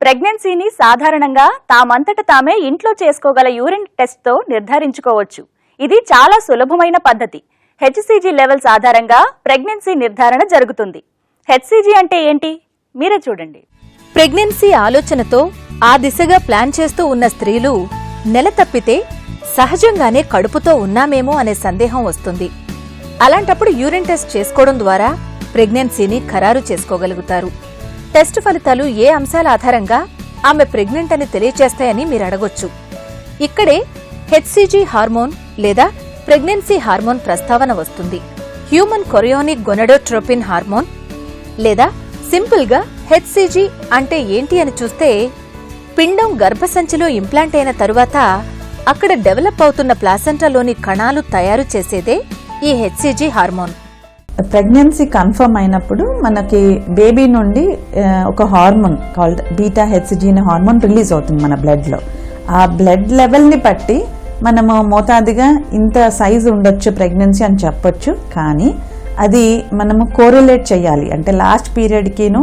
ప్రెగ్నెన్సీని సాధారణంగా తామంతట తామే ఇంట్లో చేసుకోగల యూరిన్ టెస్ట్తో నిర్ధారించుకోవచ్చు. ఇది చాలా సులభమైన పద్ధతి. హెచ్సిజీ లెవెల్స్ ఆధారంగా ప్రెగ్నెన్సీ నిర్ధారణ జరుగుతుంది. హెచ్సిజీ అంటే ఏంటి? మీరే చూడండి. ప్రెగ్నెన్సీ ఆలోచనతో ఆ దిశగా ప్లాన్ చేస్తూ ఉన్న స్త్రీలు నెల తప్పితే సహజంగానే కడుపుతో ఉన్నామేమో అనే సందేహం వస్తుంది. అలాంటప్పుడు యూరిన్ టెస్ట్ చేసుకోవడం ద్వారా ప్రెగ్నెన్సీని ఖరారు చేసుకోగలుగుతారు. టెస్ట్ ఫలితాలు ఏ అంశాల ఆధారంగా ఆమె ప్రెగ్నెంట్ అని తెలియచేస్తాయని మీరు అడగొచ్చు. ఇక్కడే హెచ్సిజీ హార్మోన్ లేదా ప్రెగ్నెన్సీ హార్మోన్ ప్రస్తావన వస్తుంది. హ్యూమన్ కొరియోనిక్ గొనడోట్రోపిన్ హార్మోన్ లేదా సింపుల్ గా హెచ్సిజీ అంటే ఏంటి అని చూస్తే, పిండం గర్భసంచిలో ఇంప్లాంట్ అయిన తరువాత అక్కడ డెవలప్ అవుతున్న ప్లాసెంటాలోని కణాలు తయారు చేసేదే ఈ హెచ్సిజీ హార్మోన్. ప్రెగ్నెన్సీ కన్ఫర్మ్ అయినప్పుడు మనకి బేబీ నుండి ఒక hormone called beta HCG hormone release అవుతుంది మన బ్లడ్లో. ఆ బ్లడ్ లెవెల్ని బట్టి మనము మోతాదుగా ఇంత సైజు ఉండొచ్చు ప్రెగ్నెన్సీ అని చెప్పొచ్చు. కానీ అది మనము కోరిలేట్ చేయాలి. అంటే లాస్ట్ పీరియడ్కిను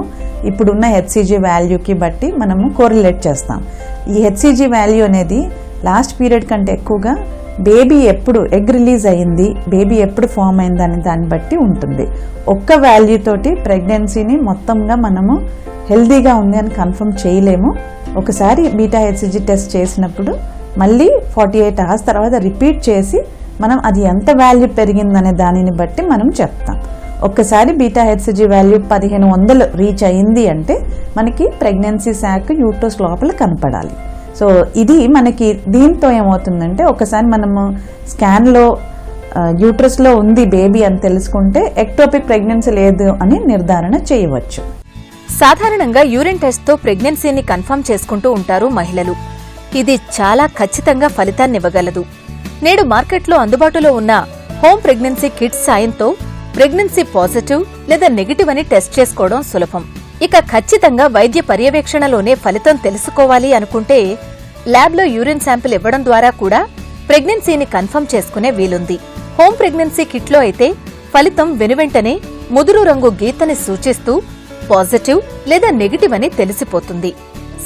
ఇప్పుడున్న హెచ్సిజీ వాల్యూకి బట్టి మనము కోరిలేట్ చేస్తాం. ఈ హెచ్సిజీ వాల్యూ అనేది లాస్ట్ పీరియడ్ కంటే ఎక్కువగా బేబీ ఎప్పుడు ఎగ్ రిలీజ్ అయ్యింది, బేబీ ఎప్పుడు ఫామ్ అయింది అనే దాన్ని బట్టి ఉంటుంది. ఒక్క వాల్యూ తోటి ప్రెగ్నెన్సీని మొత్తంగా మనము హెల్దీగా ఉంది అని కన్ఫర్మ్ చేయలేము. ఒకసారి బీటా హెచ్సిజీ టెస్ట్ చేసినప్పుడు మళ్ళీ 48 hours తర్వాత రిపీట్ చేసి మనం అది ఎంత వాల్యూ పెరిగిందనే దానిని బట్టి మనం చెప్తాం. ఒక్కసారి బీటా హెచ్సిజీ వాల్యూ 1500 రీచ్ అయింది అంటే మనకి ప్రెగ్నెన్సీ శాక్ యూట్రస్ లోపల కనపడాలి. సో ఇది మనకి దీంతో ఏమవుతుందంటే, ఒకసారి మనము స్కాన్లో యూట్రస్లో ఉంది బేబీ అని తెలుసుకుంటే ఎక్టోపిక్ ప్రెగ్నెన్సీ లేదు అని నిర్ధారణ చేయవచ్చు. సాధారణంగా యూరిన్ టెస్ట్తో ప్రెగ్నెన్సీని కన్ఫర్మ్ చేసుకుంటూ ఉంటారు మహిళలు. ఇది చాలా ఖచ్చితంగా ఫలితాన్నివ్వగలదు. నేడు మార్కెట్లో అందుబాటులో ఉన్న హోమ్ ప్రెగ్నెన్సీ కిట్స్ సాయంతో ప్రెగ్నెన్సీ పాజిటివ్ లేదా నెగిటివ్ అని టెస్ట్ చేసుకోవడం సులభం. ఇక ఖచ్చితంగా వైద్య పర్యవేక్షణలోనే ఫలితం తెలుసుకోవాలి అనుకుంటే ల్యాబ్లో యూరిన్ శాంపిల్ ఇవ్వడం ద్వారా కూడా ప్రెగ్నెన్సీని కన్ఫర్మ్ చేసుకునే వీలుంది. హోమ్ ప్రెగ్నెన్సీ కిట్లో అయితే ఫలితం వెనువెంటనే ముదురు రంగు గీతని సూచిస్తూ పాజిటివ్ లేదా నెగిటివ్ అని తెలిసిపోతుంది.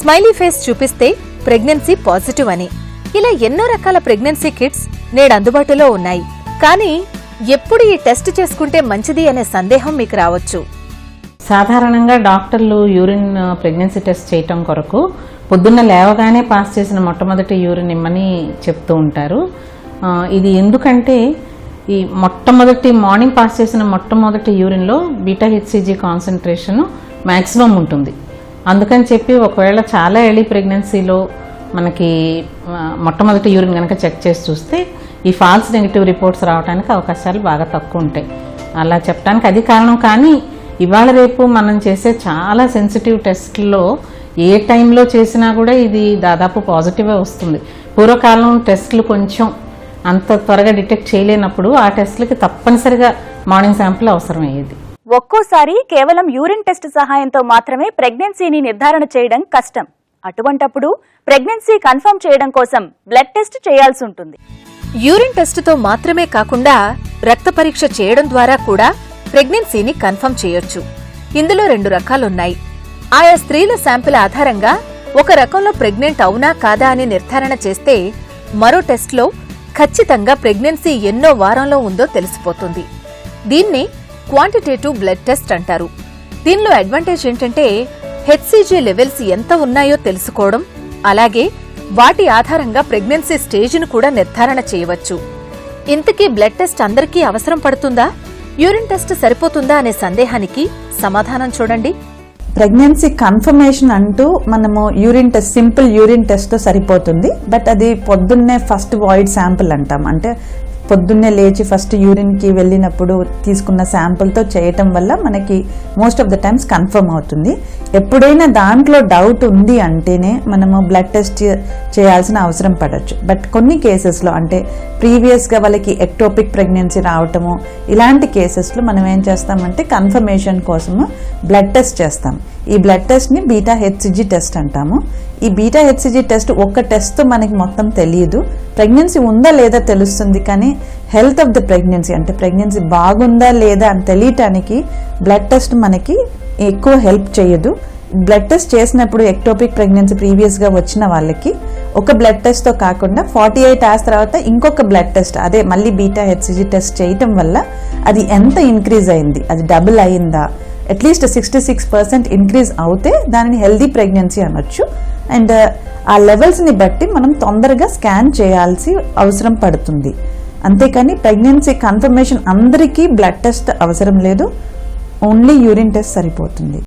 స్మైలీ ఫేస్ చూపిస్తే ప్రెగ్నెన్సీ పాజిటివ్ అని. ఇలా ఎన్నో రకాల ప్రెగ్నెన్సీ కిట్స్ నేడు అందుబాటులో ఉన్నాయి. కానీ ఎప్పుడు ఈ టెస్ట్ చేసుకుంటే మంచిది అనే సందేహం మీకు రావచ్చు. సాధారణంగా డాక్టర్లు యూరిన్ ప్రెగ్నెన్సీ టెస్ట్ చేయటం కొరకు పొద్దున్న లేవగానే పాస్ చేసిన మొట్టమొదటి యూరిన్ ఇమ్మని చెప్తూ ఉంటారు. ఇది ఎందుకంటే ఈ మార్నింగ్ పాస్ చేసిన మొట్టమొదటి యూరిన్లో బీటా హెచ్సిజీ కాన్సన్ట్రేషన్ మ్యాక్సిమం ఉంటుంది. అందుకని చెప్పి ఒకవేళ చాలా ఎర్లీ ప్రెగ్నెన్సీలో మనకి మొట్టమొదటి యూరిన్ కనుక చెక్ చేసి చూస్తే ఈ ఫాల్స్ నెగిటివ్ రిపోర్ట్స్ రావడానికి అవకాశాలు బాగా తక్కువ ఉంటాయి. అలా చెప్పడానికి అది కారణం. కానీ ఇవాళ రేపు మనం చేసే చాలా సెన్సిటివ్ టెస్ట్లో ఏ టైంలో చేసినా కూడా ఇది దాదాపు పాజిటివే వస్తుంది. పూర్వకాలం టెస్టులు కొంచెం అంత త్వరగా డిటెక్ట్ చేయలేనప్పుడు ఆ టెస్టులకి తప్పనిసరిగా మార్నింగ్ శాంపిల్ అవసరమయ్యేది. ఒక్కోసారి కేవలం యూరిన్ టెస్ట్ సహాయంతో మాత్రమే ప్రెగ్నెన్సీని నిర్ధారణ చేయడం కష్టం. అటువంటప్పుడు ప్రెగ్నెన్సీ కన్ఫర్మ్ చేయడం కోసం బ్లడ్ టెస్ట్ చేయాల్సి ఉంటుంది. యూరిన్ టెస్టుతో మాత్రమే కాకుండా రక్త పరీక్ష చేయడం ద్వారా కూడా ప్రెగ్నెన్సీని కన్ఫర్మ్ చేయొచ్చు. ఇందులో 2 రకాలున్నాయి. ఆయా స్త్రీల శాంపిల్ ఆధారంగా ఒక రకంలో ప్రెగ్నెంట్ అవునా కాదా అని నిర్ధారణ చేస్తే, మరో టెస్ట్లో ఖచ్చితంగా ప్రెగ్నెన్సీ ఎన్నో వారంలో ఉందో తెలిసిపోతుంది. దీన్ని క్వాంటిటేటివ్ బ్లడ్ టెస్ట్ అంటారు. దీనిలో అడ్వాంటేజ్ ఏంటంటే హెచ్సిజీ లెవెల్స్ ఎంత ఉన్నాయో తెలుసుకోవడం, అలాగే వాటి ఆధారంగా ప్రెగ్నెన్సీ స్టేజ్ను కూడా నిర్ధారణ చేయవచ్చు. ఇంతకీ బ్లడ్ టెస్ట్ అందరికీ అవసరం పడుతుందా, యూరిన్ టెస్ట్ సరిపోతుందా అనే సందేహానికి సమాధానం చూడండి. ప్రెగ్నెన్సీ కన్ఫర్మేషన్ అంటూ మనము యూరిన్ టెస్ట్, సింపుల్ యూరిన్ టెస్ట్తో సరిపోతుంది. బట్ అది పొద్దున్నే ఫస్ట్ వాయిడ్ శాంపిల్ అంటాం. అంటే పొద్దున్నే లేచి ఫస్ట్ యూరిన్కి వెళ్ళినప్పుడు తీసుకున్న శాంపుల్తో చేయటం వల్ల మనకి most of the times confirm అవుతుంది. ఎప్పుడైనా దాంట్లో డౌట్ ఉంది అంటేనే మనము బ్లడ్ టెస్ట్ చేయాల్సిన అవసరం పడవచ్చు. బట్ కొన్ని కేసెస్లో, అంటే ప్రీవియస్గా వాళ్ళకి ఎక్టోపిక్ ప్రెగ్నెన్సీ రావటము, ఇలాంటి కేసెస్లో మనం ఏం చేస్తామంటే కన్ఫర్మేషన్ కోసము బ్లడ్ టెస్ట్ చేస్తాం. ఈ బ్లడ్ టెస్ట్ని బీటా హెచ్సిజీ టెస్ట్ అంటాము. ఈ బీటా హెచ్సిజీ టెస్ట్ ఒక్క టెస్ట్తో మనకి మొత్తం తెలియదు. ప్రెగ్నెన్సీ ఉందా లేదా తెలుస్తుంది, కానీ హెల్త్ ఆఫ్ ద ప్రెగ్నెన్సీ, అంటే ప్రెగ్నెన్సీ బాగుందా లేదా అని తెలియటానికి బ్లడ్ టెస్ట్ మనకి ఎక్కువ హెల్ప్ చేయదు. బ్లడ్ టెస్ట్ చేసినప్పుడు ఎక్టోపిక్ ప్రెగ్నెన్సీ ప్రీవియస్గా వచ్చిన వాళ్ళకి ఒక బ్లడ్ టెస్ట్తో కాకుండా 48 అవర్స్ తర్వాత ఇంకొక బ్లడ్ టెస్ట్, అదే మళ్ళీ బీటా హెచ్సిజీ టెస్ట్ చేయటం వల్ల అది ఎంత ఇంక్రీజ్ అయింది, అది డబుల్ అయిందా, అట్లీస్ట్ 66% ఇంక్రీజ్ అవుతే దానిని హెల్దీ ప్రెగ్నెన్సీ అనొచ్చు. అండ్ ఆ లెవెల్స్ని బట్టి మనం తొందరగా స్కాన్ చేయాల్సి అవసరం పడుతుంది. అంతేకాని ప్రెగ్నెన్సీ కన్ఫర్మేషన్ అందరికీ బ్లడ్ టెస్ట్ అవసరం లేదు, ఓన్లీ యూరిన్ టెస్ట్ సరిపోతుంది.